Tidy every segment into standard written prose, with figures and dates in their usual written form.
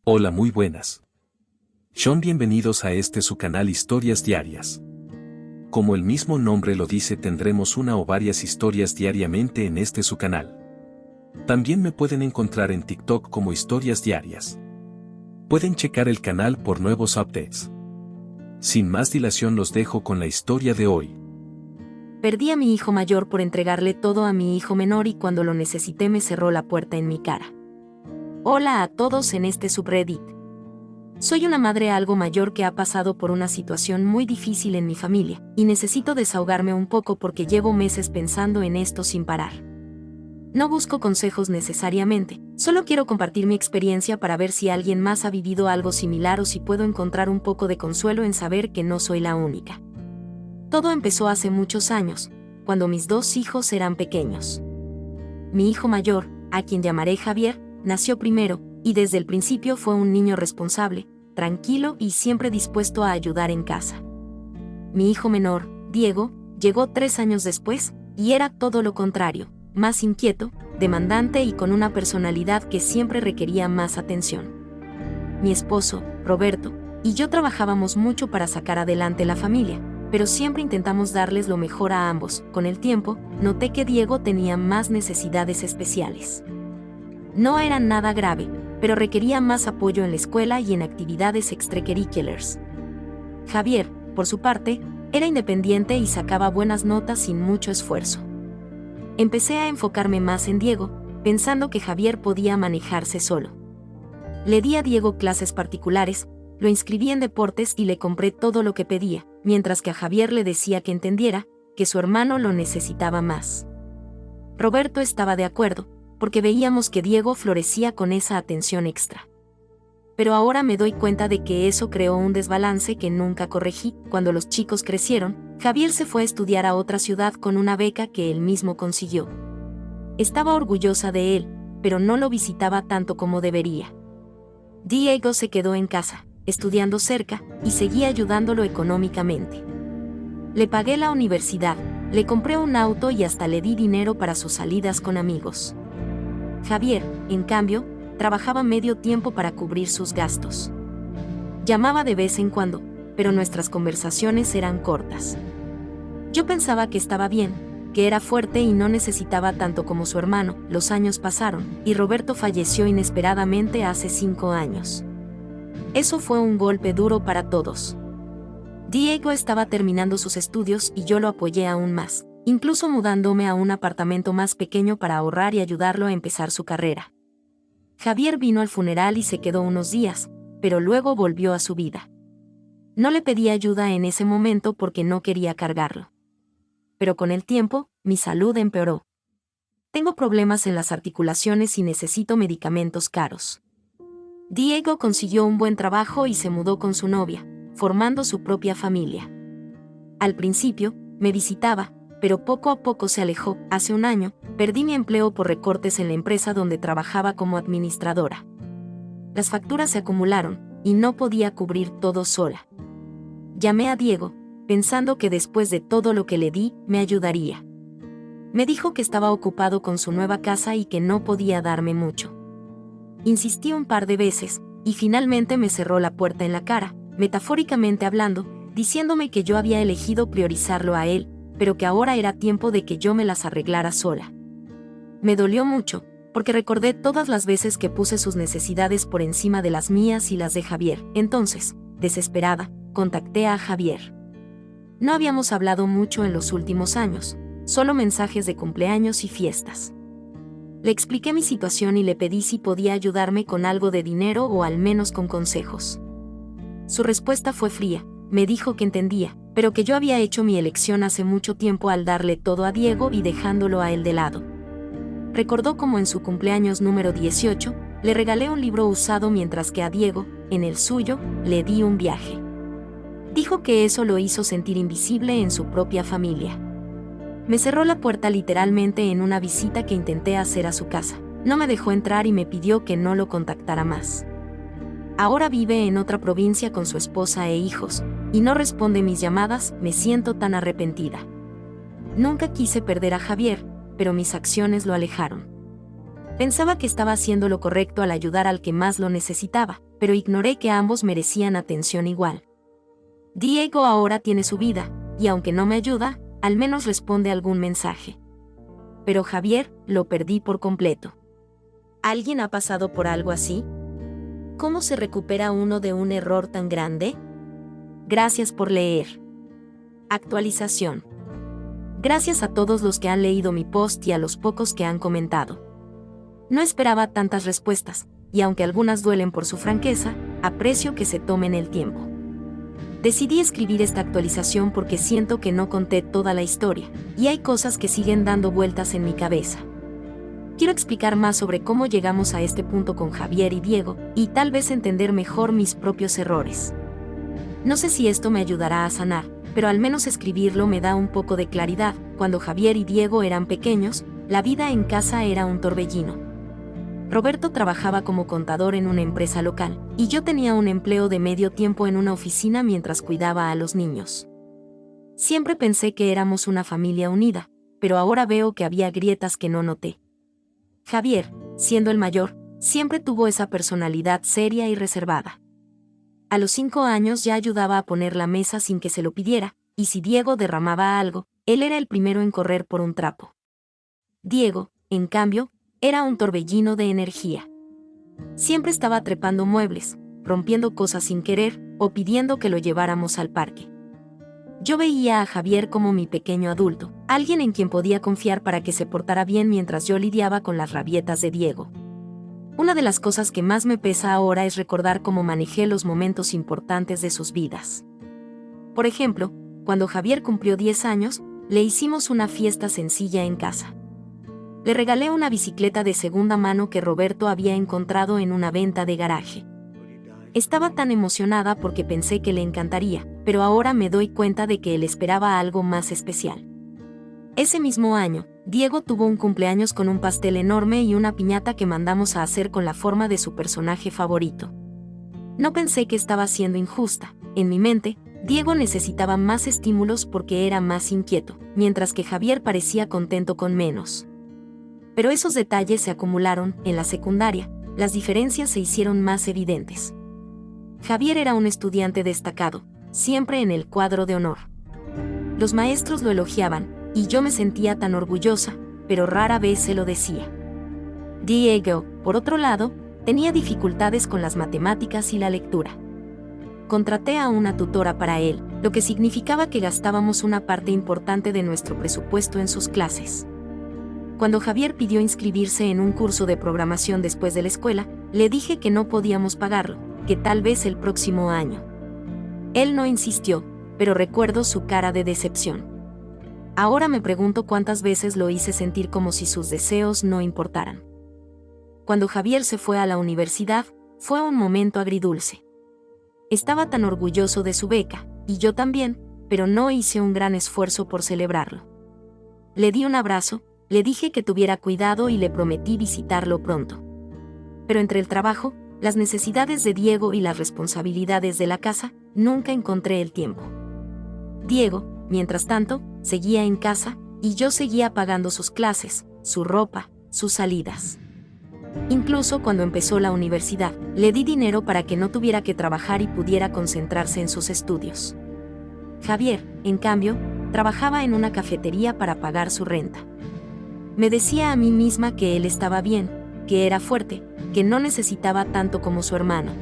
Hola, muy buenas. Son bienvenidos a su canal Historias Diarias. Como el mismo nombre lo dice, tendremos una o varias historias diariamente en su canal. También me pueden encontrar en TikTok como Historias Diarias. Pueden checar el canal por nuevos updates. Sin más dilación, los dejo con la historia de hoy. Perdí a mi hijo mayor por entregarle todo a mi hijo menor y cuando lo necesité me cerró la puerta en mi cara. Hola a todos en este subreddit. Soy una madre algo mayor que ha pasado por una situación muy difícil en mi familia, y necesito desahogarme un poco porque llevo meses pensando en esto sin parar. No busco consejos necesariamente, solo quiero compartir mi experiencia para ver si alguien más ha vivido algo similar o si puedo encontrar un poco de consuelo en saber que no soy la única. Todo empezó hace muchos años, cuando mis dos hijos eran pequeños. Mi hijo mayor, a quien llamaré Javier, nació primero, y desde el principio fue un niño responsable, tranquilo y siempre dispuesto a ayudar en casa. Mi hijo menor, Diego, llegó 3 años después, y era todo lo contrario, más inquieto, demandante y con una personalidad que siempre requería más atención. Mi esposo, Roberto, y yo trabajábamos mucho para sacar adelante la familia, pero siempre intentamos darles lo mejor a ambos. Con el tiempo, noté que Diego tenía más necesidades especiales. No era nada grave, pero requería más apoyo en la escuela y en actividades extracurriculares. Javier, por su parte, era independiente y sacaba buenas notas sin mucho esfuerzo. Empecé a enfocarme más en Diego, pensando que Javier podía manejarse solo. Le di a Diego clases particulares, lo inscribí en deportes y le compré todo lo que pedía, mientras que a Javier le decía que entendiera que su hermano lo necesitaba más. Roberto estaba de acuerdo, porque veíamos que Diego florecía con esa atención extra. Pero ahora me doy cuenta de que eso creó un desbalance que nunca corregí. Cuando los chicos crecieron, Javier se fue a estudiar a otra ciudad con una beca que él mismo consiguió. Estaba orgullosa de él, pero no lo visitaba tanto como debería. Diego se quedó en casa, estudiando cerca, y seguía ayudándolo económicamente. Le pagué la universidad, le compré un auto y hasta le di dinero para sus salidas con amigos. Javier, en cambio, trabajaba medio tiempo para cubrir sus gastos. Llamaba de vez en cuando, pero nuestras conversaciones eran cortas. Yo pensaba que estaba bien, que era fuerte y no necesitaba tanto como su hermano. Los años pasaron, y Roberto falleció inesperadamente hace 5 años. Eso fue un golpe duro para todos. Diego estaba terminando sus estudios y yo lo apoyé aún más, incluso mudándome a un apartamento más pequeño para ahorrar y ayudarlo a empezar su carrera. Javier vino al funeral y se quedó unos días, pero luego volvió a su vida. No le pedí ayuda en ese momento porque no quería cargarlo. Pero con el tiempo, mi salud empeoró. Tengo problemas en las articulaciones y necesito medicamentos caros. Diego consiguió un buen trabajo y se mudó con su novia, formando su propia familia. Al principio, me visitaba, pero poco a poco se alejó. Hace un año, perdí mi empleo por recortes en la empresa donde trabajaba como administradora. Las facturas se acumularon, y no podía cubrir todo sola. Llamé a Diego, pensando que después de todo lo que le di, me ayudaría. Me dijo que estaba ocupado con su nueva casa y que no podía darme mucho. Insistí un par de veces, y finalmente me cerró la puerta en la cara, metafóricamente hablando, diciéndome que yo había elegido priorizarlo a él, pero que ahora era tiempo de que yo me las arreglara sola. Me dolió mucho, porque recordé todas las veces que puse sus necesidades por encima de las mías y las de Javier. Entonces, desesperada, contacté a Javier. No habíamos hablado mucho en los últimos años, solo mensajes de cumpleaños y fiestas. Le expliqué mi situación y le pedí si podía ayudarme con algo de dinero o al menos con consejos. Su respuesta fue fría, me dijo que entendía, pero que yo había hecho mi elección hace mucho tiempo al darle todo a Diego y dejándolo a él de lado. Recordó cómo en su cumpleaños número 18, le regalé un libro usado mientras que a Diego, en el suyo, le di un viaje. Dijo que eso lo hizo sentir invisible en su propia familia. Me cerró la puerta literalmente en una visita que intenté hacer a su casa. No me dejó entrar y me pidió que no lo contactara más. Ahora vive en otra provincia con su esposa e hijos, y no responde mis llamadas. Me siento tan arrepentida. Nunca quise perder a Javier, pero mis acciones lo alejaron. Pensaba que estaba haciendo lo correcto al ayudar al que más lo necesitaba, pero ignoré que ambos merecían atención igual. Diego ahora tiene su vida, y aunque no me ayuda, al menos responde algún mensaje. Pero Javier, lo perdí por completo. ¿Alguien ha pasado por algo así? ¿Cómo se recupera uno de un error tan grande? Gracias por leer. Actualización. Gracias a todos los que han leído mi post y a los pocos que han comentado. No esperaba tantas respuestas, y aunque algunas duelen por su franqueza, aprecio que se tomen el tiempo. Decidí escribir esta actualización porque siento que no conté toda la historia, y hay cosas que siguen dando vueltas en mi cabeza. Quiero explicar más sobre cómo llegamos a este punto con Javier y Diego, y tal vez entender mejor mis propios errores. No sé si esto me ayudará a sanar, pero al menos escribirlo me da un poco de claridad. Cuando Javier y Diego eran pequeños, la vida en casa era un torbellino. Roberto trabajaba como contador en una empresa local, y yo tenía un empleo de medio tiempo en una oficina mientras cuidaba a los niños. Siempre pensé que éramos una familia unida, pero ahora veo que había grietas que no noté. Javier, siendo el mayor, siempre tuvo esa personalidad seria y reservada. A los 5 años ya ayudaba a poner la mesa sin que se lo pidiera, y si Diego derramaba algo, él era el primero en correr por un trapo. Diego, en cambio, era un torbellino de energía. Siempre estaba trepando muebles, rompiendo cosas sin querer, o pidiendo que lo lleváramos al parque. Yo veía a Javier como mi pequeño adulto, alguien en quien podía confiar para que se portara bien mientras yo lidiaba con las rabietas de Diego. Una de las cosas que más me pesa ahora es recordar cómo manejé los momentos importantes de sus vidas. Por ejemplo, cuando Javier cumplió 10 años, le hicimos una fiesta sencilla en casa. Le regalé una bicicleta de segunda mano que Roberto había encontrado en una venta de garaje. Estaba tan emocionada porque pensé que le encantaría, pero ahora me doy cuenta de que él esperaba algo más especial. Ese mismo año, Diego tuvo un cumpleaños con un pastel enorme y una piñata que mandamos a hacer con la forma de su personaje favorito. No pensé que estaba siendo injusta. En mi mente, Diego necesitaba más estímulos porque era más inquieto, mientras que Javier parecía contento con menos. Pero esos detalles se acumularon. En la secundaria, las diferencias se hicieron más evidentes. Javier era un estudiante destacado, siempre en el cuadro de honor. Los maestros lo elogiaban, y yo me sentía tan orgullosa, pero rara vez se lo decía. Diego, por otro lado, tenía dificultades con las matemáticas y la lectura. Contraté a una tutora para él, lo que significaba que gastábamos una parte importante de nuestro presupuesto en sus clases. Cuando Javier pidió inscribirse en un curso de programación después de la escuela, le dije que no podíamos pagarlo, que tal vez el próximo año. Él no insistió, pero recuerdo su cara de decepción. Ahora me pregunto cuántas veces lo hice sentir como si sus deseos no importaran. Cuando Javier se fue a la universidad, fue un momento agridulce. Estaba tan orgulloso de su beca, y yo también, pero no hice un gran esfuerzo por celebrarlo. Le di un abrazo, le dije que tuviera cuidado y le prometí visitarlo pronto. Pero entre el trabajo, las necesidades de Diego y las responsabilidades de la casa, nunca encontré el tiempo. Diego, mientras tanto, seguía en casa, y yo seguía pagando sus clases, su ropa, sus salidas. Incluso cuando empezó la universidad, le di dinero para que no tuviera que trabajar y pudiera concentrarse en sus estudios. Javier, en cambio, trabajaba en una cafetería para pagar su renta. Me decía a mí misma que él estaba bien, que era fuerte, que no necesitaba tanto como su hermano.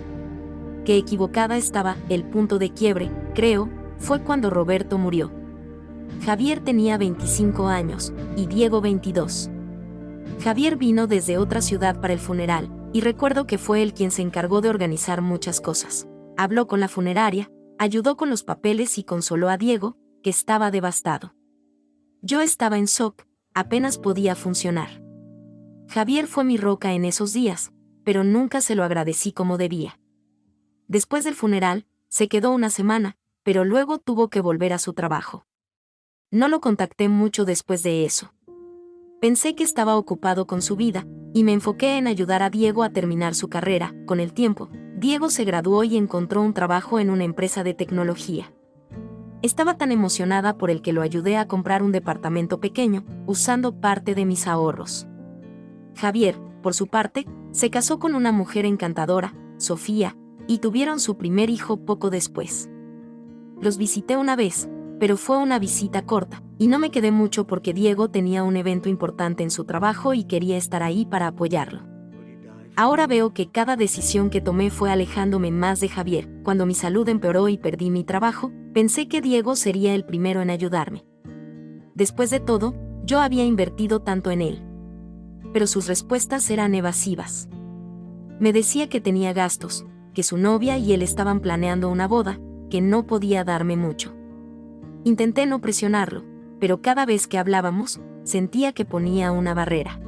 Qué equivocada estaba. El punto de quiebre, creo, fue cuando Roberto murió. Javier tenía 25 años, y Diego 22. Javier vino desde otra ciudad para el funeral, y recuerdo que fue él quien se encargó de organizar muchas cosas. Habló con la funeraria, ayudó con los papeles y consoló a Diego, que estaba devastado. Yo estaba en shock, apenas podía funcionar. Javier fue mi roca en esos días, pero nunca se lo agradecí como debía. Después del funeral, se quedó una semana, pero luego tuvo que volver a su trabajo. No lo contacté mucho después de eso. Pensé que estaba ocupado con su vida, y me enfoqué en ayudar a Diego a terminar su carrera. Con el tiempo, Diego se graduó y encontró un trabajo en una empresa de tecnología. Estaba tan emocionada por el que lo ayudé a comprar un departamento pequeño, usando parte de mis ahorros. Javier, por su parte, se casó con una mujer encantadora, Sofía, y tuvieron su primer hijo poco después. Los visité una vez, pero fue una visita corta, y no me quedé mucho porque Diego tenía un evento importante en su trabajo y quería estar ahí para apoyarlo. Ahora veo que cada decisión que tomé fue alejándome más de Javier. Cuando mi salud empeoró y perdí mi trabajo, pensé que Diego sería el primero en ayudarme. Después de todo, yo había invertido tanto en él. Pero sus respuestas eran evasivas. Me decía que tenía gastos, que su novia y él estaban planeando una boda, que no podía darme mucho. Intenté no presionarlo, pero cada vez que hablábamos, sentía que ponía una barrera.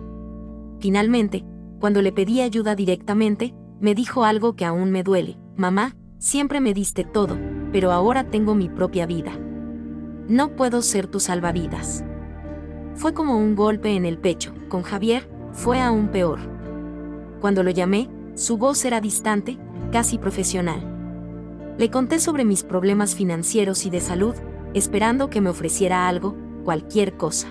Finalmente, cuando le pedí ayuda directamente, me dijo algo que aún me duele: mamá, siempre me diste todo, pero ahora tengo mi propia vida. No puedo ser tu salvavidas. Fue como un golpe en el pecho. Con Javier, fue aún peor. Cuando lo llamé, su voz era distante, casi profesional. Le conté sobre mis problemas financieros y de salud, esperando que me ofreciera algo, cualquier cosa.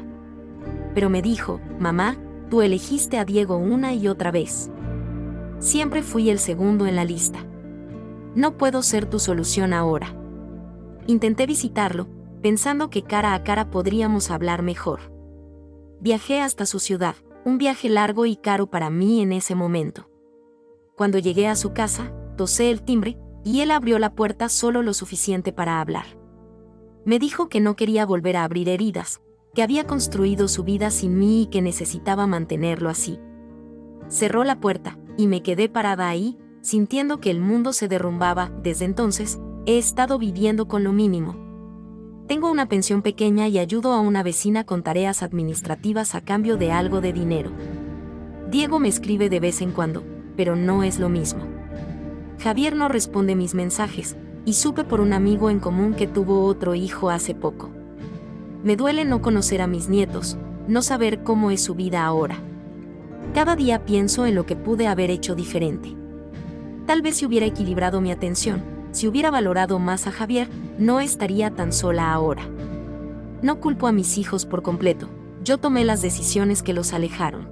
Pero me dijo: mamá, tú elegiste a Diego una y otra vez. Siempre fui el segundo en la lista. No puedo ser tu solución ahora. Intenté visitarlo, pensando que cara a cara podríamos hablar mejor. Viajé hasta su ciudad, un viaje largo y caro para mí en ese momento. Cuando llegué a su casa, tosé el timbre, y él abrió la puerta solo lo suficiente para hablar. Me dijo que no quería volver a abrir heridas, que había construido su vida sin mí y que necesitaba mantenerlo así. Cerró la puerta, y me quedé parada ahí, sintiendo que el mundo se derrumbaba. Desde entonces, he estado viviendo con lo mínimo. Tengo una pensión pequeña y ayudo a una vecina con tareas administrativas a cambio de algo de dinero. Diego me escribe de vez en cuando, pero no es lo mismo. Javier no responde mis mensajes, y supe por un amigo en común que tuvo otro hijo hace poco. Me duele no conocer a mis nietos, no saber cómo es su vida ahora. Cada día pienso en lo que pude haber hecho diferente. Tal vez si hubiera equilibrado mi atención, si hubiera valorado más a Javier, no estaría tan sola ahora. No culpo a mis hijos por completo, yo tomé las decisiones que los alejaron.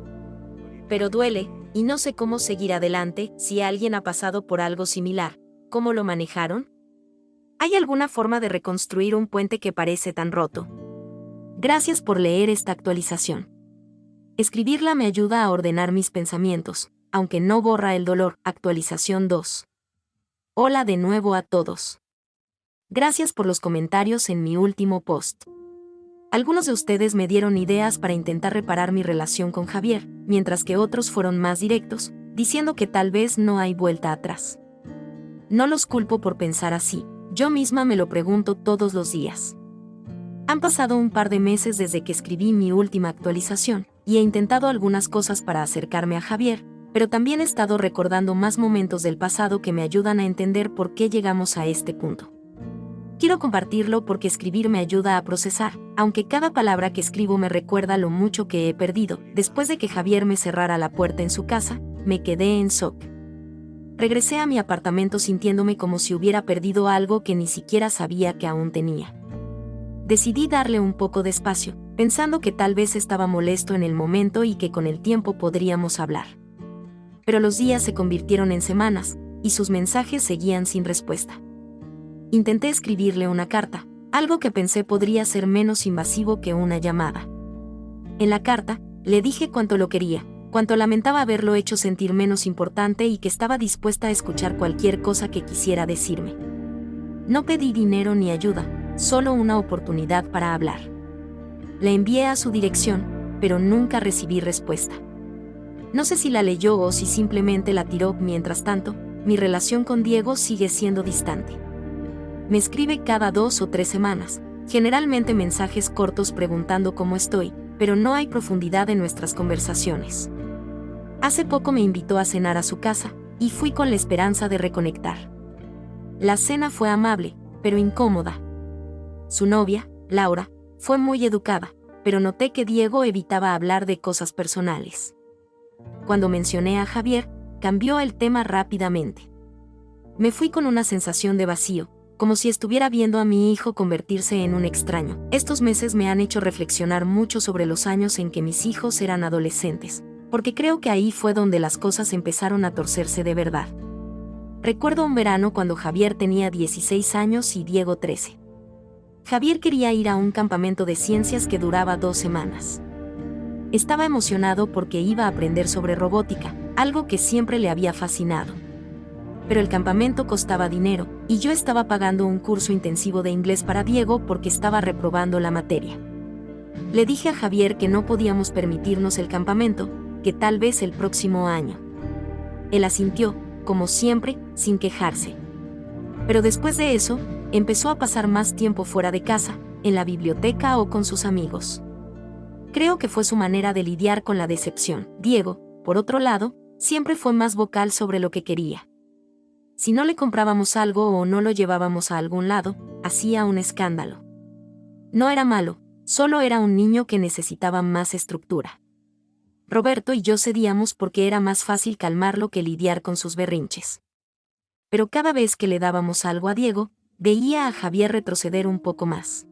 Pero duele, y no sé cómo seguir adelante. Si alguien ha pasado por algo similar, ¿cómo lo manejaron? ¿Hay alguna forma de reconstruir un puente que parece tan roto? Gracias por leer esta actualización. Escribirla me ayuda a ordenar mis pensamientos, aunque no borra el dolor. Actualización 2. Hola de nuevo a todos. Gracias por los comentarios en mi último post. Algunos de ustedes me dieron ideas para intentar reparar mi relación con Javier, mientras que otros fueron más directos, diciendo que tal vez no hay vuelta atrás. No los culpo por pensar así, yo misma me lo pregunto todos los días. Han pasado un par de meses desde que escribí mi última actualización, y he intentado algunas cosas para acercarme a Javier, pero también he estado recordando más momentos del pasado que me ayudan a entender por qué llegamos a este punto. Quiero compartirlo porque escribir me ayuda a procesar, aunque cada palabra que escribo me recuerda lo mucho que he perdido. Después de que Javier me cerrara la puerta en su casa, me quedé en shock. Regresé a mi apartamento sintiéndome como si hubiera perdido algo que ni siquiera sabía que aún tenía. Decidí darle un poco de espacio, pensando que tal vez estaba molesto en el momento y que con el tiempo podríamos hablar. Pero los días se convirtieron en semanas, y sus mensajes seguían sin respuesta. Intenté escribirle una carta, algo que pensé podría ser menos invasivo que una llamada. En la carta, le dije cuánto lo quería, cuánto lamentaba haberlo hecho sentir menos importante y que estaba dispuesta a escuchar cualquier cosa que quisiera decirme. No pedí dinero ni ayuda, solo una oportunidad para hablar. Le envié a su dirección, pero nunca recibí respuesta. No sé si la leyó o si simplemente la tiró. Mientras tanto, mi relación con Diego sigue siendo distante. Me escribe cada 2 o 3 semanas, generalmente mensajes cortos preguntando cómo estoy, pero no hay profundidad en nuestras conversaciones. Hace poco me invitó a cenar a su casa, y fui con la esperanza de reconectar. La cena fue amable, pero incómoda. Su novia, Laura, fue muy educada, pero noté que Diego evitaba hablar de cosas personales. Cuando mencioné a Javier, cambió el tema rápidamente. Me fui con una sensación de vacío, como si estuviera viendo a mi hijo convertirse en un extraño. Estos meses me han hecho reflexionar mucho sobre los años en que mis hijos eran adolescentes, porque creo que ahí fue donde las cosas empezaron a torcerse de verdad. Recuerdo un verano cuando Javier tenía 16 años y Diego 13. Javier quería ir a un campamento de ciencias que duraba 2 semanas. Estaba emocionado porque iba a aprender sobre robótica, algo que siempre le había fascinado. Pero el campamento costaba dinero, y yo estaba pagando un curso intensivo de inglés para Diego porque estaba reprobando la materia. Le dije a Javier que no podíamos permitirnos el campamento, que tal vez el próximo año. Él asintió, como siempre, sin quejarse. Pero después de eso, empezó a pasar más tiempo fuera de casa, en la biblioteca o con sus amigos. Creo que fue su manera de lidiar con la decepción. Diego, por otro lado, siempre fue más vocal sobre lo que quería. Si no le comprábamos algo o no lo llevábamos a algún lado, hacía un escándalo. No era malo, solo era un niño que necesitaba más estructura. Roberto y yo cedíamos porque era más fácil calmarlo que lidiar con sus berrinches. Pero cada vez que le dábamos algo a Diego, veía a Javier retroceder un poco más.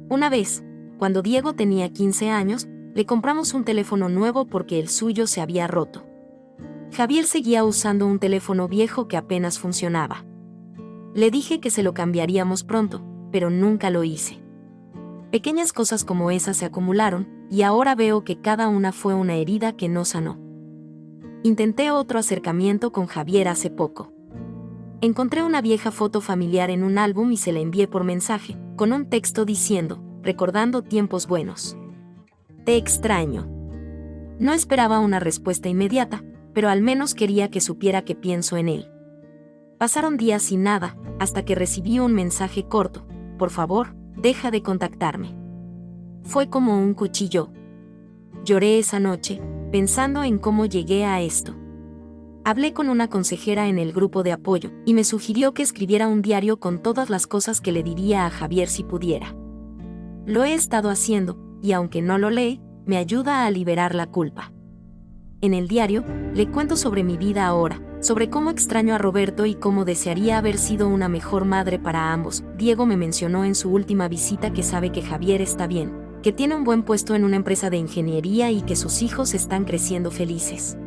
Una vez, cuando Diego tenía 15 años, le compramos un teléfono nuevo porque el suyo se había roto. Javier seguía usando un teléfono viejo que apenas funcionaba. Le dije que se lo cambiaríamos pronto, pero nunca lo hice. Pequeñas cosas como esas se acumularon, y ahora veo que cada una fue una herida que no sanó. Intenté otro acercamiento con Javier hace poco. Encontré una vieja foto familiar en un álbum y se la envié por mensaje, con un texto diciendo, recordando tiempos buenos. Te extraño. No esperaba una respuesta inmediata, pero al menos quería que supiera que pienso en él. Pasaron días sin nada, hasta que recibí un mensaje corto. Por favor, deja de contactarme. Fue como un cuchillo. Lloré esa noche, pensando en cómo llegué a esto. Hablé con una consejera en el grupo de apoyo, y me sugirió que escribiera un diario con todas las cosas que le diría a Javier si pudiera. Lo he estado haciendo, y aunque no lo lee, me ayuda a liberar la culpa. En el diario, le cuento sobre mi vida ahora, sobre cómo extraño a Roberto y cómo desearía haber sido una mejor madre para ambos. Diego me mencionó en su última visita que sabe que Javier está bien, que tiene un buen puesto en una empresa de ingeniería y que sus hijos están creciendo felices.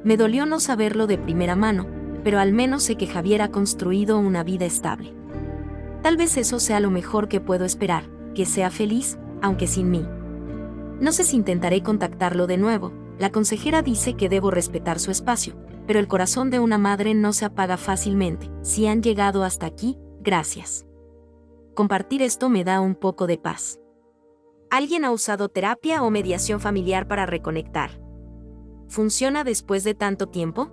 Me dolió no saberlo de primera mano, pero al menos sé que Javier ha construido una vida estable. Tal vez eso sea lo mejor que puedo esperar, que sea feliz, aunque sin mí. No sé si intentaré contactarlo de nuevo. La consejera dice que debo respetar su espacio, pero el corazón de una madre no se apaga fácilmente. Si han llegado hasta aquí, gracias. Compartir esto me da un poco de paz. ¿Alguien ha usado terapia o mediación familiar para reconectar? ¿Funciona después de tanto tiempo?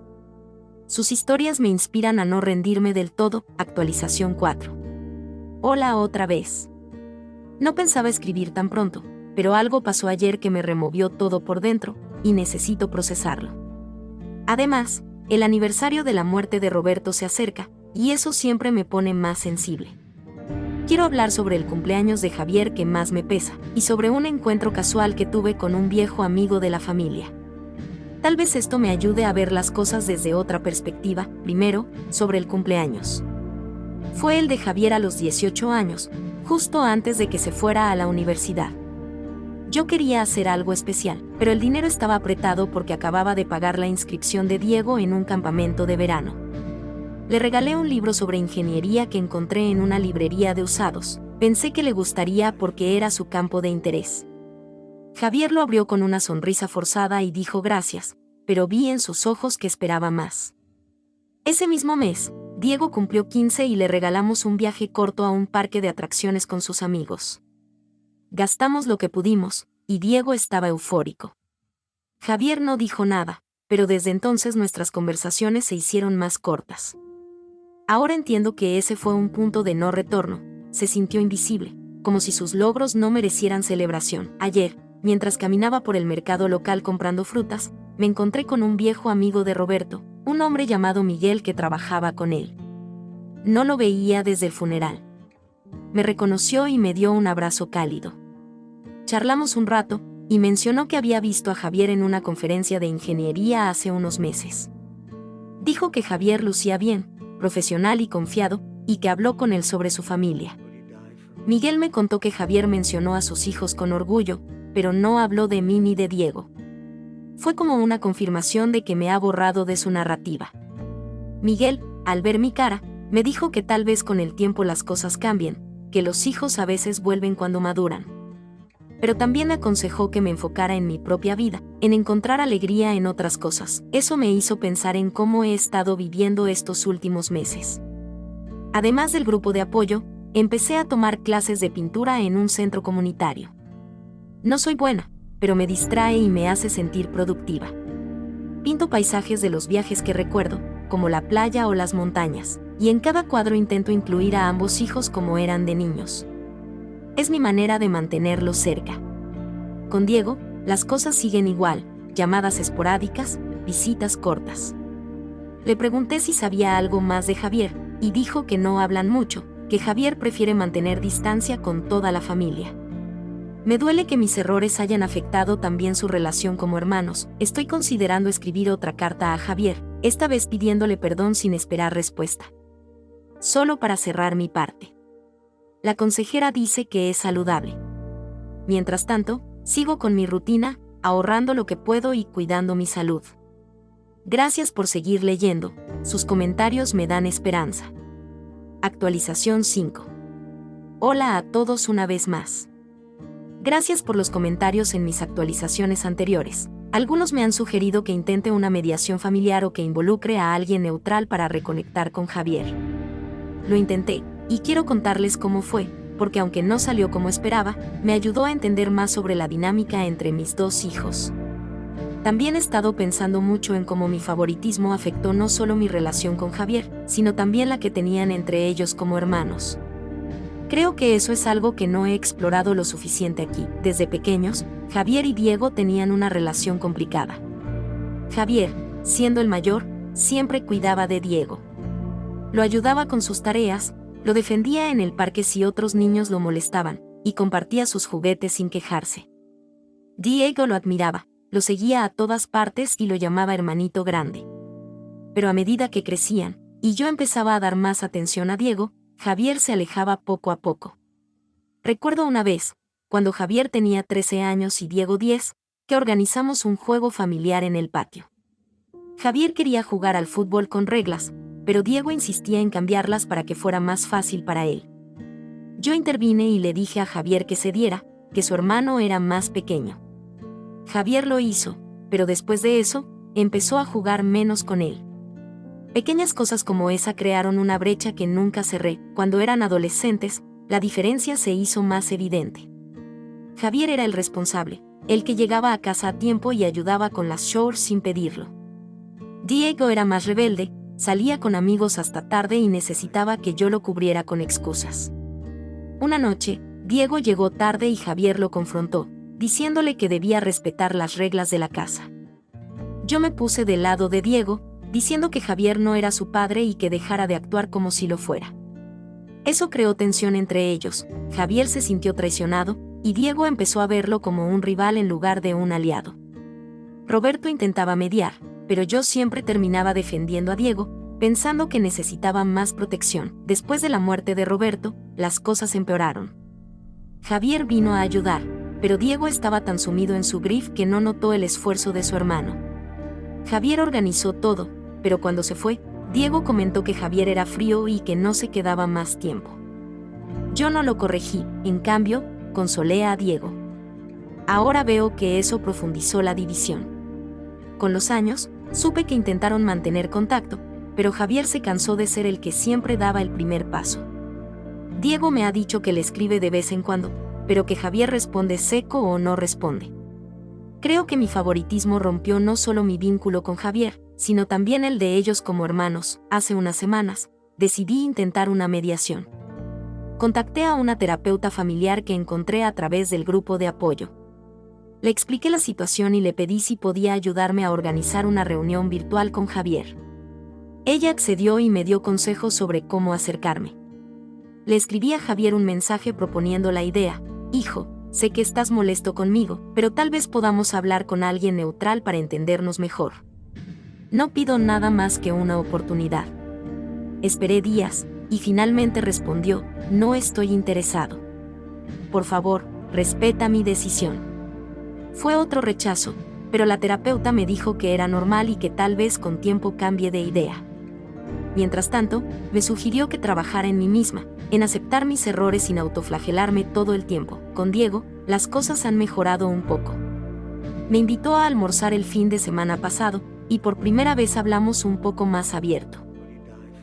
Sus historias me inspiran a no rendirme del todo. Actualización 4. Hola otra vez. No pensaba escribir tan pronto, pero algo pasó ayer que me removió todo por dentro, y necesito procesarlo. Además, el aniversario de la muerte de Roberto se acerca, y eso siempre me pone más sensible. Quiero hablar sobre el cumpleaños de Javier que más me pesa, y sobre un encuentro casual que tuve con un viejo amigo de la familia. Tal vez esto me ayude a ver las cosas desde otra perspectiva. Primero, sobre el cumpleaños. Fue el de Javier a los 18 años, justo antes de que se fuera a la universidad. Yo quería hacer algo especial, pero el dinero estaba apretado porque acababa de pagar la inscripción de Diego en un campamento de verano. Le regalé un libro sobre ingeniería que encontré en una librería de usados. Pensé que le gustaría porque era su campo de interés. Javier lo abrió con una sonrisa forzada y dijo gracias, pero vi en sus ojos que esperaba más. Ese mismo mes, Diego cumplió 15 y le regalamos un viaje corto a un parque de atracciones con sus amigos. Gastamos lo que pudimos, y Diego estaba eufórico. Javier no dijo nada, pero desde entonces nuestras conversaciones se hicieron más cortas. Ahora entiendo que ese fue un punto de no retorno. Se sintió invisible, como si sus logros no merecieran celebración. Ayer, mientras caminaba por el mercado local comprando frutas, me encontré con un viejo amigo de Roberto, un hombre llamado Miguel que trabajaba con él. No lo veía desde el funeral. Me reconoció y me dio un abrazo cálido. Charlamos un rato, y mencionó que había visto a Javier en una conferencia de ingeniería hace unos meses. Dijo que Javier lucía bien, profesional y confiado, y que habló con él sobre su familia. Miguel me contó que Javier mencionó a sus hijos con orgullo, pero no habló de mí ni de Diego. Fue como una confirmación de que me ha borrado de su narrativa. Miguel, al ver mi cara, me dijo que tal vez con el tiempo las cosas cambien, que los hijos a veces vuelven cuando maduran. Pero también me aconsejó que me enfocara en mi propia vida, en encontrar alegría en otras cosas. Eso me hizo pensar en cómo he estado viviendo estos últimos meses. Además del grupo de apoyo, empecé a tomar clases de pintura en un centro comunitario. No soy buena, pero me distrae y me hace sentir productiva. Pinto paisajes de los viajes que recuerdo, como la playa o las montañas, y en cada cuadro intento incluir a ambos hijos como eran de niños. Es mi manera de mantenerlos cerca. Con Diego, las cosas siguen igual, llamadas esporádicas, visitas cortas. Le pregunté si sabía algo más de Javier, y dijo que no hablan mucho, que Javier prefiere mantener distancia con toda la familia. Me duele que mis errores hayan afectado también su relación como hermanos. Estoy considerando escribir otra carta a Javier, esta vez pidiéndole perdón sin esperar respuesta. Solo para cerrar mi parte. La consejera dice que es saludable. Mientras tanto, sigo con mi rutina, ahorrando lo que puedo y cuidando mi salud. Gracias por seguir leyendo, sus comentarios me dan esperanza. Actualización 5. Hola a todos una vez más. Gracias por los comentarios en mis actualizaciones anteriores. Algunos me han sugerido que intente una mediación familiar o que involucre a alguien neutral para reconectar con Javier. Lo intenté, y quiero contarles cómo fue, porque aunque no salió como esperaba, me ayudó a entender más sobre la dinámica entre mis dos hijos. También he estado pensando mucho en cómo mi favoritismo afectó no solo mi relación con Javier, sino también la que tenían entre ellos como hermanos. Creo que eso es algo que no he explorado lo suficiente aquí. Desde pequeños, Javier y Diego tenían una relación complicada. Javier, siendo el mayor, siempre cuidaba de Diego. Lo ayudaba con sus tareas, lo defendía en el parque si otros niños lo molestaban, y compartía sus juguetes sin quejarse. Diego lo admiraba, lo seguía a todas partes y lo llamaba hermanito grande. Pero a medida que crecían, y yo empezaba a dar más atención a Diego, Javier se alejaba poco a poco. Recuerdo una vez, cuando Javier tenía 13 años y Diego 10, que organizamos un juego familiar en el patio. Javier quería jugar al fútbol con reglas, pero Diego insistía en cambiarlas para que fuera más fácil para él. Yo intervine y le dije a Javier que cediera, que su hermano era más pequeño. Javier lo hizo, pero después de eso, empezó a jugar menos con él. Pequeñas cosas como esa crearon una brecha que nunca cerré. Cuando eran adolescentes, la diferencia se hizo más evidente. Javier era el responsable, el que llegaba a casa a tiempo y ayudaba con las chores sin pedirlo. Diego era más rebelde, salía con amigos hasta tarde y necesitaba que yo lo cubriera con excusas. Una noche, Diego llegó tarde y Javier lo confrontó, diciéndole que debía respetar las reglas de la casa. Yo me puse del lado de Diego, diciendo que Javier no era su padre y que dejara de actuar como si lo fuera. Eso creó tensión entre ellos, Javier se sintió traicionado, y Diego empezó a verlo como un rival en lugar de un aliado. Roberto intentaba mediar, pero yo siempre terminaba defendiendo a Diego, pensando que necesitaba más protección. Después de la muerte de Roberto, las cosas empeoraron. Javier vino a ayudar, pero Diego estaba tan sumido en su grief que no notó el esfuerzo de su hermano. Javier organizó todo, pero cuando se fue, Diego comentó que Javier era frío y que no se quedaba más tiempo. Yo no lo corregí, en cambio, consolé a Diego. Ahora veo que eso profundizó la división. Con los años, supe que intentaron mantener contacto, pero Javier se cansó de ser el que siempre daba el primer paso. Diego me ha dicho que le escribe de vez en cuando, pero que Javier responde seco o no responde. Creo que mi favoritismo rompió no solo mi vínculo con Javier, sino también el de ellos como hermanos. Hace unas semanas, decidí intentar una mediación. Contacté a una terapeuta familiar que encontré a través del grupo de apoyo. Le expliqué la situación y le pedí si podía ayudarme a organizar una reunión virtual con Javier. Ella accedió y me dio consejos sobre cómo acercarme. Le escribí a Javier un mensaje proponiendo la idea: hijo, sé que estás molesto conmigo, pero tal vez podamos hablar con alguien neutral para entendernos mejor. No pido nada más que una oportunidad. Esperé días, y finalmente respondió: no estoy interesado. Por favor, respeta mi decisión. Fue otro rechazo, pero la terapeuta me dijo que era normal y que tal vez con tiempo cambie de idea. Mientras tanto, me sugirió que trabajara en mí misma, en aceptar mis errores sin autoflagelarme todo el tiempo. Con Diego, las cosas han mejorado un poco. Me invitó a almorzar el fin de semana pasado, y por primera vez hablamos un poco más abierto.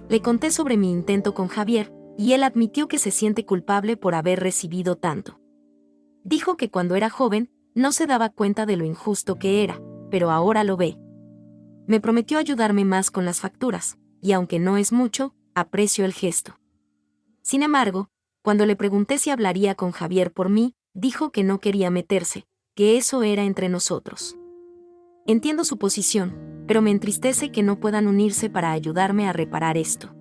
Le conté sobre mi intento con Javier, y él admitió que se siente culpable por haber recibido tanto. Dijo que cuando era joven, no se daba cuenta de lo injusto que era, pero ahora lo ve. Me prometió ayudarme más con las facturas, y aunque no es mucho, aprecio el gesto. Sin embargo, cuando le pregunté si hablaría con Javier por mí, dijo que no quería meterse, que eso era entre nosotros. Entiendo su posición, pero me entristece que no puedan unirse para ayudarme a reparar esto.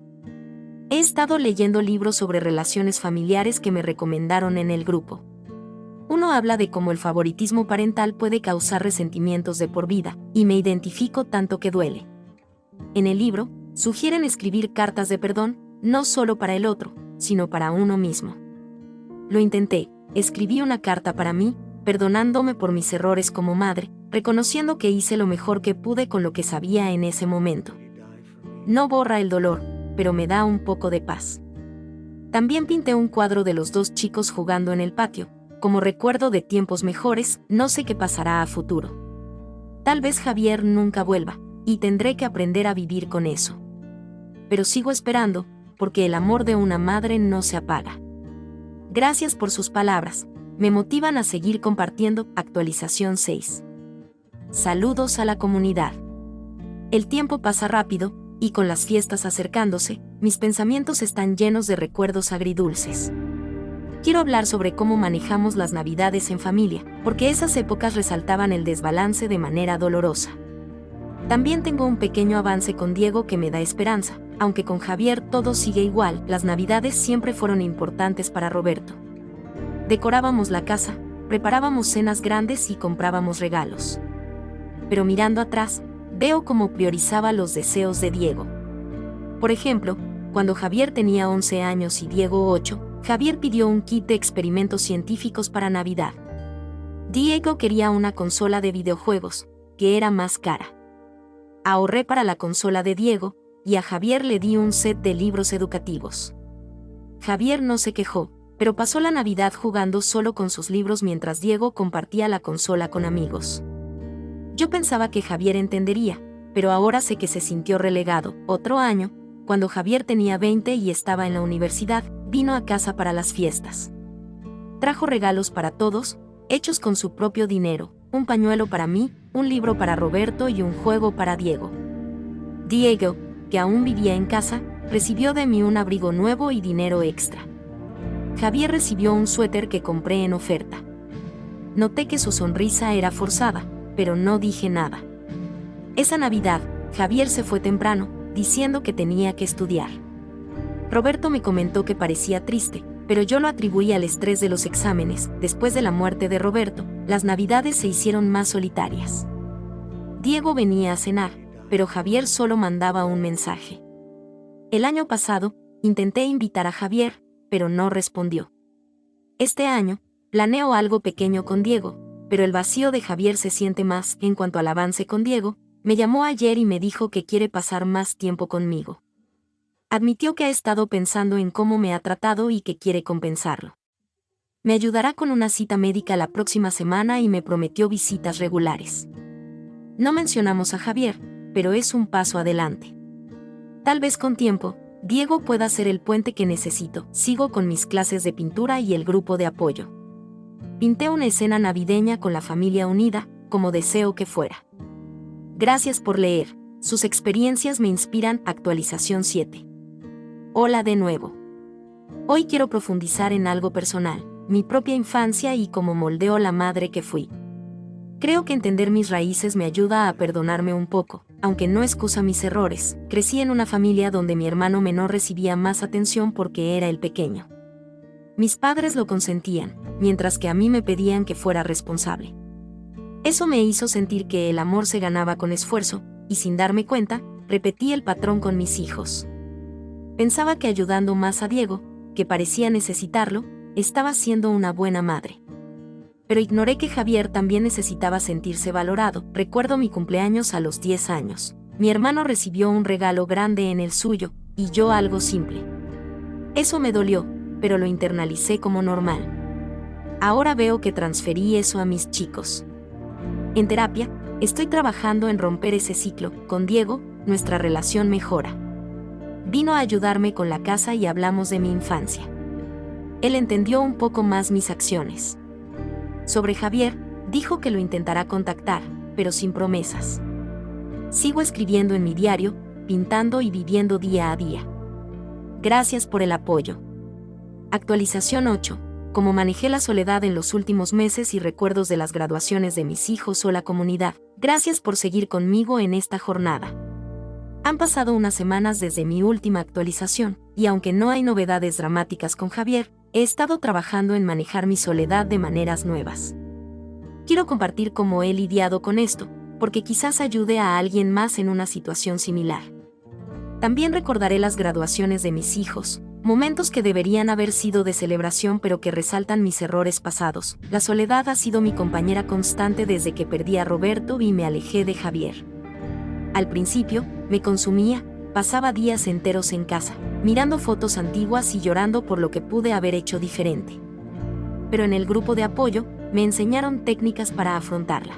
He estado leyendo libros sobre relaciones familiares que me recomendaron en el grupo. Uno habla de cómo el favoritismo parental puede causar resentimientos de por vida, y me identifico tanto que duele. En el libro, sugieren escribir cartas de perdón, no solo para el otro, sino para uno mismo. Lo intenté, escribí una carta para mí, perdonándome por mis errores como madre, reconociendo que hice lo mejor que pude con lo que sabía en ese momento. No borra el dolor, pero me da un poco de paz. También pinté un cuadro de los dos chicos jugando en el patio, como recuerdo de tiempos mejores. No sé qué pasará a futuro. Tal vez Javier nunca vuelva, y tendré que aprender a vivir con eso. Pero sigo esperando, porque el amor de una madre no se apaga. Gracias por sus palabras, me motivan a seguir compartiendo. Actualización 6. Saludos a la comunidad. El tiempo pasa rápido, y con las fiestas acercándose, mis pensamientos están llenos de recuerdos agridulces. Quiero hablar sobre cómo manejamos las Navidades en familia, porque esas épocas resaltaban el desbalance de manera dolorosa. También tengo un pequeño avance con Diego que me da esperanza, aunque con Javier todo sigue igual. Las Navidades siempre fueron importantes para Roberto. Decorábamos la casa, preparábamos cenas grandes y comprábamos regalos. Pero mirando atrás, veo cómo priorizaba los deseos de Diego. Por ejemplo, cuando Javier tenía 11 años y Diego 8, Javier pidió un kit de experimentos científicos para Navidad. Diego quería una consola de videojuegos, que era más cara. Ahorré para la consola de Diego, y a Javier le di un set de libros educativos. Javier no se quejó, pero pasó la Navidad jugando solo con sus libros mientras Diego compartía la consola con amigos. Yo pensaba que Javier entendería, pero ahora sé que se sintió relegado. Otro año, cuando Javier tenía 20 y estaba en la universidad, vino a casa para las fiestas. Trajo regalos para todos, hechos con su propio dinero, un pañuelo para mí, un libro para Roberto y un juego para Diego. Diego, que aún vivía en casa, recibió de mí un abrigo nuevo y dinero extra. Javier recibió un suéter que compré en oferta. Noté que su sonrisa era forzada, pero no dije nada. Esa Navidad, Javier se fue temprano, diciendo que tenía que estudiar. Roberto me comentó que parecía triste, pero yo lo atribuí al estrés de los exámenes. Después de la muerte de Roberto, las Navidades se hicieron más solitarias. Diego venía a cenar, pero Javier solo mandaba un mensaje. El año pasado, intenté invitar a Javier, pero no respondió. Este año, planeo algo pequeño con Diego, pero el vacío de Javier se siente más. En cuanto al avance con Diego, me llamó ayer y me dijo que quiere pasar más tiempo conmigo. Admitió que ha estado pensando en cómo me ha tratado y que quiere compensarlo. Me ayudará con una cita médica la próxima semana y me prometió visitas regulares. No mencionamos a Javier, pero es un paso adelante. Tal vez con tiempo, Diego pueda ser el puente que necesito. Sigo con mis clases de pintura y el grupo de apoyo. Pinté una escena navideña con la familia unida, como deseo que fuera. Gracias por leer, sus experiencias me inspiran. Actualización 7. Hola de nuevo. Hoy quiero profundizar en algo personal, mi propia infancia y cómo moldeó la madre que fui. Creo que entender mis raíces me ayuda a perdonarme un poco, aunque no excusa mis errores. Crecí en una familia donde mi hermano menor recibía más atención porque era el pequeño. Mis padres lo consentían, mientras que a mí me pedían que fuera responsable. Eso me hizo sentir que el amor se ganaba con esfuerzo, y sin darme cuenta, repetí el patrón con mis hijos. Pensaba que ayudando más a Diego, que parecía necesitarlo, estaba siendo una buena madre. Pero ignoré que Javier también necesitaba sentirse valorado. Recuerdo mi cumpleaños a los 10 años. Mi hermano recibió un regalo grande en el suyo, y yo algo simple. Eso me dolió, pero lo internalicé como normal. Ahora veo que transferí eso a mis chicos. En terapia, estoy trabajando en romper ese ciclo. Con Diego, nuestra relación mejora. Vino a ayudarme con la casa y hablamos de mi infancia. Él entendió un poco más mis acciones. Sobre Javier, dijo que lo intentará contactar, pero sin promesas. Sigo escribiendo en mi diario, pintando y viviendo día a día. Gracias por el apoyo. Actualización 8. Cómo manejé la soledad en los últimos meses y recuerdos de las graduaciones de mis hijos o la comunidad. Gracias por seguir conmigo en esta jornada. Han pasado unas semanas desde mi última actualización, y aunque no hay novedades dramáticas con Javier, he estado trabajando en manejar mi soledad de maneras nuevas. Quiero compartir cómo he lidiado con esto, porque quizás ayude a alguien más en una situación similar. También recordaré las graduaciones de mis hijos, momentos que deberían haber sido de celebración pero que resaltan mis errores pasados. La soledad ha sido mi compañera constante desde que perdí a Roberto y me alejé de Javier. Al principio, me consumía, pasaba días enteros en casa, mirando fotos antiguas y llorando por lo que pude haber hecho diferente. Pero en el grupo de apoyo, me enseñaron técnicas para afrontarla.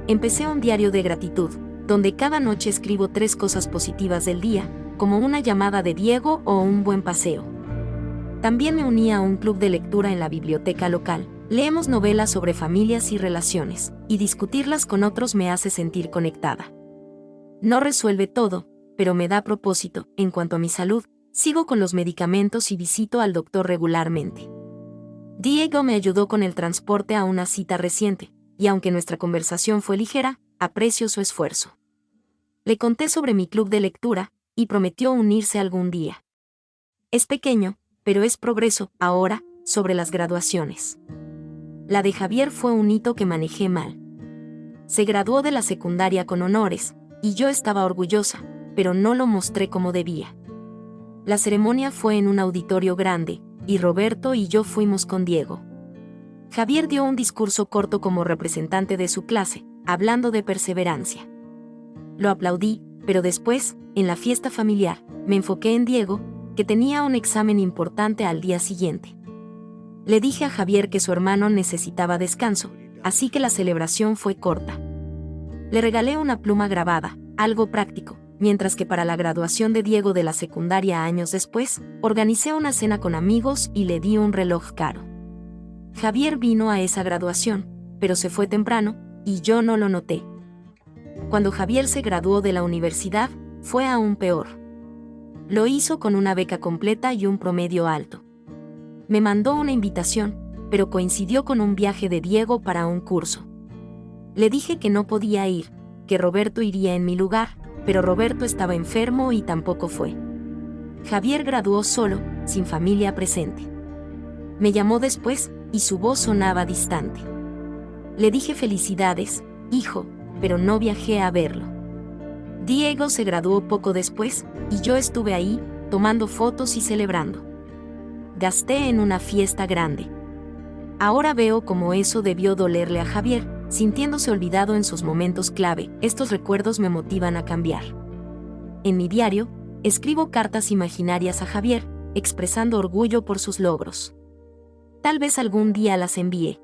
Empecé un diario de gratitud, donde cada noche escribo 3 cosas positivas del día, como una llamada de Diego o un buen paseo. También me uní a un club de lectura en la biblioteca local. Leemos novelas sobre familias y relaciones, y discutirlas con otros me hace sentir conectada. No resuelve todo, pero me da propósito. En cuanto a mi salud, sigo con los medicamentos y visito al doctor regularmente. Diego me ayudó con el transporte a una cita reciente, y aunque nuestra conversación fue ligera, aprecio su esfuerzo. Le conté sobre mi club de lectura, y prometió unirse algún día. Es pequeño, pero es progreso. Ahora, sobre las graduaciones. La de Javier fue un hito que manejé mal. Se graduó de la secundaria con honores, y yo estaba orgullosa, pero no lo mostré como debía. La ceremonia fue en un auditorio grande, y Roberto y yo fuimos con Diego. Javier dio un discurso corto como representante de su clase, hablando de perseverancia. Lo aplaudí, pero después, en la fiesta familiar, me enfoqué en Diego, que tenía un examen importante al día siguiente. Le dije a Javier que su hermano necesitaba descanso, así que la celebración fue corta. Le regalé una pluma grabada, algo práctico, mientras que para la graduación de Diego de la secundaria años después, organicé una cena con amigos y le di un reloj caro. Javier vino a esa graduación, pero se fue temprano, y yo no lo noté. Cuando Javier se graduó de la universidad, fue aún peor. Lo hizo con una beca completa y un promedio alto. Me mandó una invitación, pero coincidió con un viaje de Diego para un curso. Le dije que no podía ir, que Roberto iría en mi lugar, pero Roberto estaba enfermo y tampoco fue. Javier graduó solo, sin familia presente. Me llamó después, y su voz sonaba distante. Le dije felicidades, hijo, pero no viajé a verlo. Diego se graduó poco después, y yo estuve ahí, tomando fotos y celebrando. Gasté en una fiesta grande. Ahora veo cómo eso debió dolerle a Javier, sintiéndose olvidado en sus momentos clave. Estos recuerdos me motivan a cambiar. En mi diario, escribo cartas imaginarias a Javier, expresando orgullo por sus logros. Tal vez algún día las envíe.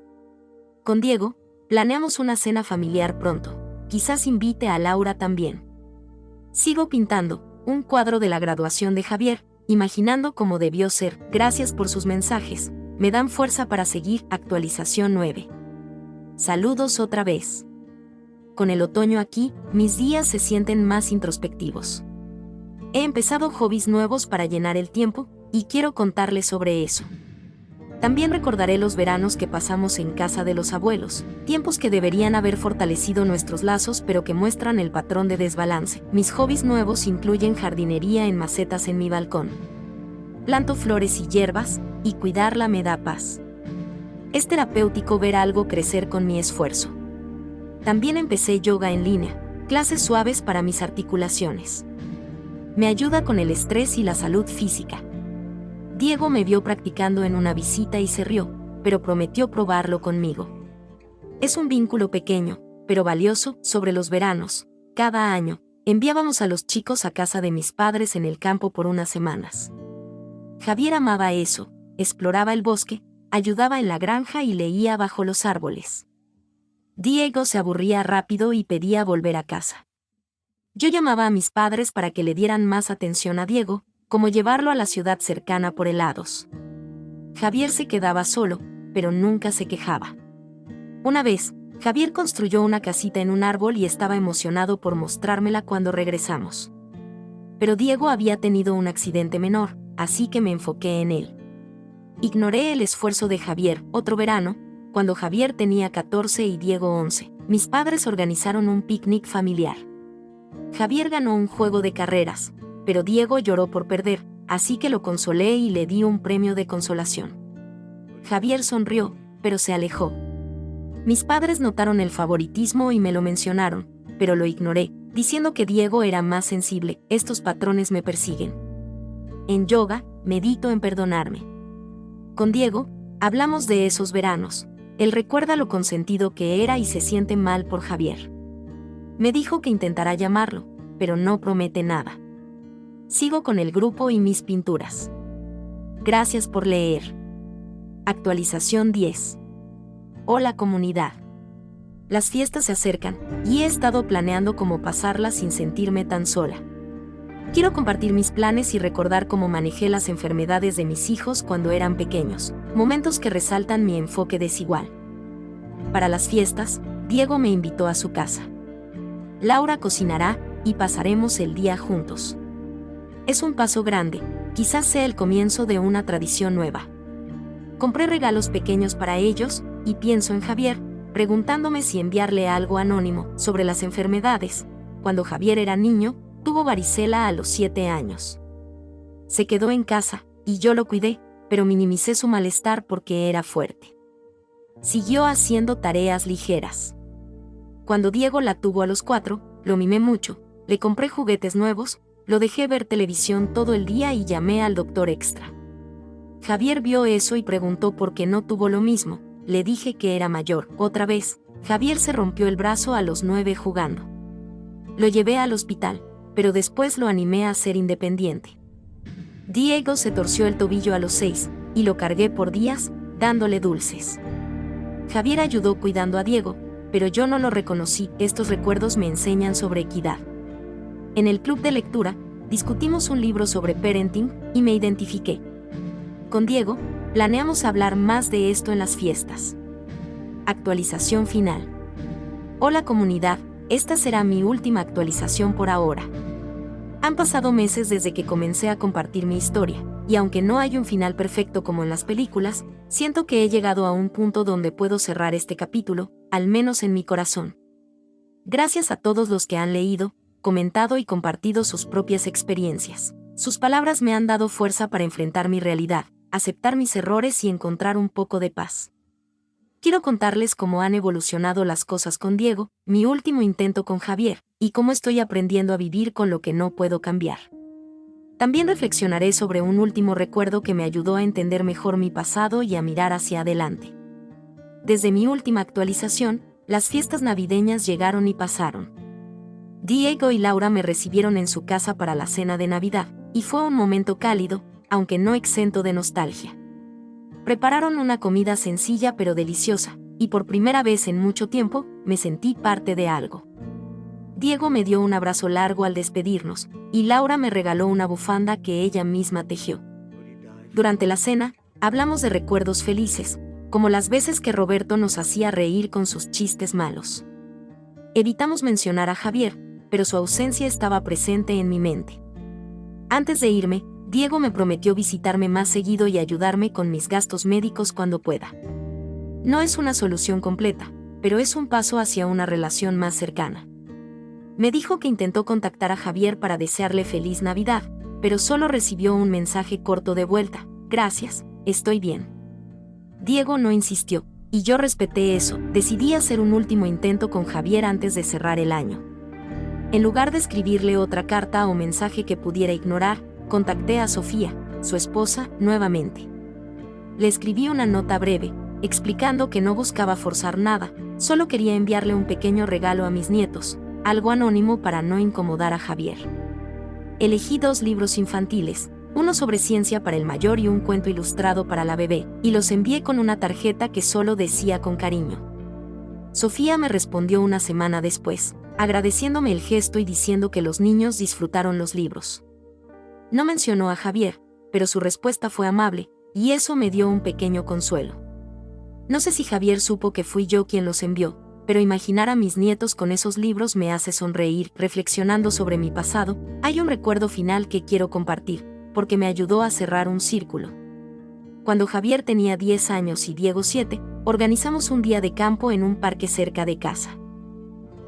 Con Diego, planeamos una cena familiar pronto. Quizás invite a Laura también. Sigo pintando un cuadro de la graduación de Javier, imaginando cómo debió ser. Gracias por sus mensajes. Me dan fuerza para seguir. Actualización 9. Saludos otra vez. Con el otoño aquí, mis días se sienten más introspectivos. He empezado hobbies nuevos para llenar el tiempo, y quiero contarles sobre eso. También recordaré los veranos que pasamos en casa de los abuelos, tiempos que deberían haber fortalecido nuestros lazos pero que muestran el patrón de desbalance. Mis hobbies nuevos incluyen jardinería en macetas en mi balcón. Planto flores y hierbas, y cuidarla me da paz. Es terapéutico ver algo crecer con mi esfuerzo. También empecé yoga en línea, clases suaves para mis articulaciones. Me ayuda con el estrés y la salud física. Diego me vio practicando en una visita y se rió, pero prometió probarlo conmigo. Es un vínculo pequeño, pero valioso. Sobre los veranos, cada año, enviábamos a los chicos a casa de mis padres en el campo por unas semanas. Javier amaba eso, exploraba el bosque, ayudaba en la granja y leía bajo los árboles. Diego se aburría rápido y pedía volver a casa. Yo llamaba a mis padres para que le dieran más atención a Diego, como llevarlo a la ciudad cercana por helados. Javier se quedaba solo, pero nunca se quejaba. Una vez, Javier construyó una casita en un árbol y estaba emocionado por mostrármela cuando regresamos. Pero Diego había tenido un accidente menor, así que me enfoqué en él. Ignoré el esfuerzo de Javier. Otro verano, cuando Javier tenía 14 y Diego 11, mis padres organizaron un picnic familiar. Javier ganó un juego de carreras, pero Diego lloró por perder, así que lo consolé y le di un premio de consolación. Javier sonrió, pero se alejó. Mis padres notaron el favoritismo y me lo mencionaron, pero lo ignoré, diciendo que Diego era más sensible. Estos patrones me persiguen. En yoga, medito en perdonarme. Con Diego, hablamos de esos veranos. Él recuerda lo consentido que era y se siente mal por Javier. Me dijo que intentará llamarlo, pero no promete nada. Sigo con el grupo y mis pinturas. Gracias por leer. Actualización 10. Hola comunidad. Las fiestas se acercan, y he estado planeando cómo pasarlas sin sentirme tan sola. Quiero compartir mis planes y recordar cómo manejé las enfermedades de mis hijos cuando eran pequeños, momentos que resaltan mi enfoque desigual. Para las fiestas, Diego me invitó a su casa. Laura cocinará, y pasaremos el día juntos. Es un paso grande, quizás sea el comienzo de una tradición nueva. Compré regalos pequeños para ellos, y pienso en Javier, preguntándome si enviarle algo anónimo sobre las enfermedades. Cuando Javier era niño, tuvo varicela a los 7 años. Se quedó en casa, y yo lo cuidé, pero minimicé su malestar porque era fuerte. Siguió haciendo tareas ligeras. Cuando Diego la tuvo a los 4, lo mimé mucho, le compré juguetes nuevos, lo dejé ver televisión todo el día y llamé al doctor extra. Javier vio eso y preguntó por qué no tuvo lo mismo. Le dije que era mayor. Otra vez, Javier se rompió el brazo a los 9 jugando. Lo llevé al hospital, pero después lo animé a ser independiente. Diego se torció el tobillo a los 6, y lo cargué por días, dándole dulces. Javier ayudó cuidando a Diego, pero yo no lo reconocí. Estos recuerdos me enseñan sobre equidad. En el club de lectura, discutimos un libro sobre parenting, y me identifiqué. Con Diego, planeamos hablar más de esto en las fiestas. Actualización final. Hola comunidad, esta será mi última actualización por ahora. Han pasado meses desde que comencé a compartir mi historia, y aunque no hay un final perfecto como en las películas, siento que he llegado a un punto donde puedo cerrar este capítulo, al menos en mi corazón. Gracias a todos los que han leído, comentado y compartido sus propias experiencias. Sus palabras me han dado fuerza para enfrentar mi realidad, aceptar mis errores y encontrar un poco de paz. Quiero contarles cómo han evolucionado las cosas con Diego, mi último intento con Javier, y cómo estoy aprendiendo a vivir con lo que no puedo cambiar. También reflexionaré sobre un último recuerdo que me ayudó a entender mejor mi pasado y a mirar hacia adelante. Desde mi última actualización, las fiestas navideñas llegaron y pasaron. Diego y Laura me recibieron en su casa para la cena de Navidad, y fue un momento cálido, aunque no exento de nostalgia. Prepararon una comida sencilla pero deliciosa, y por primera vez en mucho tiempo, me sentí parte de algo. Diego me dio un abrazo largo al despedirnos, y Laura me regaló una bufanda que ella misma tejió. Durante la cena, hablamos de recuerdos felices, como las veces que Roberto nos hacía reír con sus chistes malos. Evitamos mencionar a Javier, pero su ausencia estaba presente en mi mente. Antes de irme, Diego me prometió visitarme más seguido y ayudarme con mis gastos médicos cuando pueda. No es una solución completa, pero es un paso hacia una relación más cercana. Me dijo que intentó contactar a Javier para desearle feliz Navidad, pero solo recibió un mensaje corto de vuelta: gracias, estoy bien. Diego no insistió, y yo respeté eso. Decidí hacer un último intento con Javier antes de cerrar el año. En lugar de escribirle otra carta o mensaje que pudiera ignorar, contacté a Sofía, su esposa, nuevamente. Le escribí una nota breve, explicando que no buscaba forzar nada, solo quería enviarle un pequeño regalo a mis nietos, algo anónimo para no incomodar a Javier. Elegí 2 libros infantiles, uno sobre ciencia para el mayor y un cuento ilustrado para la bebé, y los envié con una tarjeta que solo decía con cariño. Sofía me respondió una semana después, agradeciéndome el gesto y diciendo que los niños disfrutaron los libros. No mencionó a Javier, pero su respuesta fue amable, y eso me dio un pequeño consuelo. No sé si Javier supo que fui yo quien los envió, pero imaginar a mis nietos con esos libros me hace sonreír. Reflexionando sobre mi pasado, hay un recuerdo final que quiero compartir, porque me ayudó a cerrar un círculo. Cuando Javier tenía 10 años y Diego 7, organizamos un día de campo en un parque cerca de casa.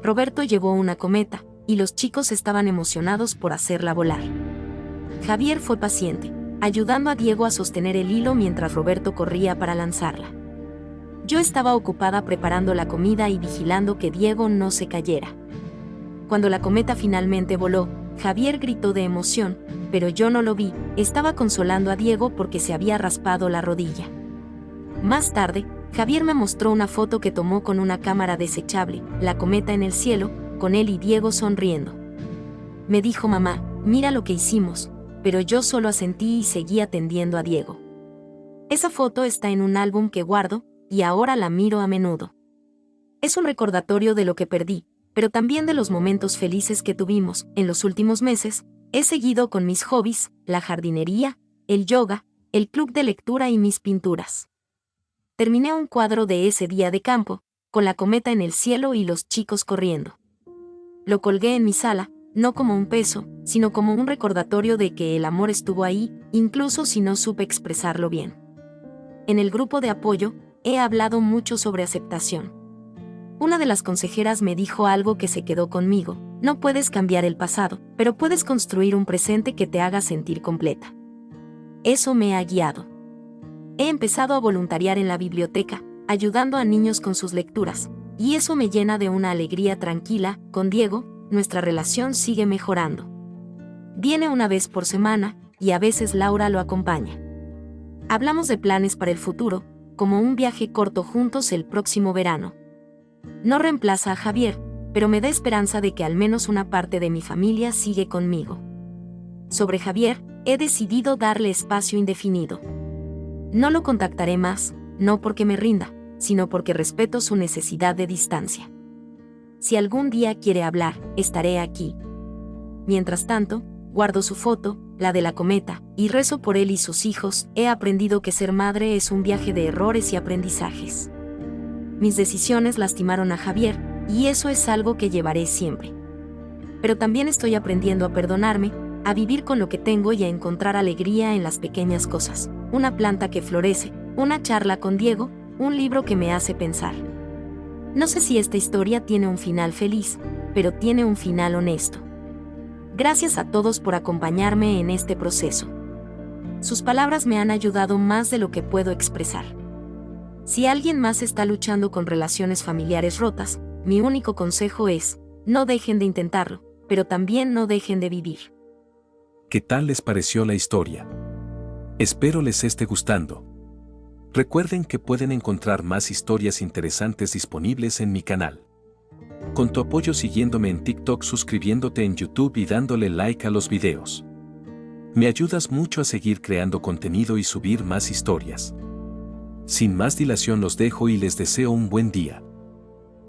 Roberto llevó una cometa, y los chicos estaban emocionados por hacerla volar. Javier fue paciente, ayudando a Diego a sostener el hilo mientras Roberto corría para lanzarla. Yo estaba ocupada preparando la comida y vigilando que Diego no se cayera. Cuando la cometa finalmente voló, Javier gritó de emoción, pero yo no lo vi. Estaba consolando a Diego porque se había raspado la rodilla. Más tarde, Javier me mostró una foto que tomó con una cámara desechable, la cometa en el cielo, con él y Diego sonriendo. Me dijo: mamá, mira lo que hicimos, pero yo solo asentí y seguí atendiendo a Diego. Esa foto está en un álbum que guardo, y ahora la miro a menudo. Es un recordatorio de lo que perdí, pero también de los momentos felices que tuvimos. En los últimos meses, he seguido con mis hobbies, la jardinería, el yoga, el club de lectura y mis pinturas. Terminé un cuadro de ese día de campo, con la cometa en el cielo y los chicos corriendo. Lo colgué en mi sala, no como un peso, sino como un recordatorio de que el amor estuvo ahí, incluso si no supe expresarlo bien. En el grupo de apoyo, he hablado mucho sobre aceptación. Una de las consejeras me dijo algo que se quedó conmigo: no puedes cambiar el pasado, pero puedes construir un presente que te haga sentir completa. Eso me ha guiado. He empezado a voluntariar en la biblioteca, ayudando a niños con sus lecturas, y eso me llena de una alegría tranquila. Con Diego, nuestra relación sigue mejorando. Viene una vez por semana, y a veces Laura lo acompaña. Hablamos de planes para el futuro, como un viaje corto juntos el próximo verano. No reemplaza a Javier, pero me da esperanza de que al menos una parte de mi familia sigue conmigo. Sobre Javier, he decidido darle espacio indefinido. No lo contactaré más, no porque me rinda, sino porque respeto su necesidad de distancia. Si algún día quiere hablar, estaré aquí. Mientras tanto, guardo su foto, la de la cometa, y rezo por él y sus hijos. He aprendido que ser madre es un viaje de errores y aprendizajes. Mis decisiones lastimaron a Javier, y eso es algo que llevaré siempre. Pero también estoy aprendiendo a perdonarme, a vivir con lo que tengo y a encontrar alegría en las pequeñas cosas. Una planta que florece, una charla con Diego, un libro que me hace pensar. No sé si esta historia tiene un final feliz, pero tiene un final honesto. Gracias a todos por acompañarme en este proceso. Sus palabras me han ayudado más de lo que puedo expresar. Si alguien más está luchando con relaciones familiares rotas, mi único consejo es: no dejen de intentarlo, pero también no dejen de vivir. ¿Qué tal les pareció la historia? Espero les esté gustando. Recuerden que pueden encontrar más historias interesantes disponibles en mi canal. Con tu apoyo siguiéndome en TikTok, suscribiéndote en YouTube y dándole like a los videos. Me ayudas mucho a seguir creando contenido y subir más historias. Sin más dilación los dejo y les deseo un buen día.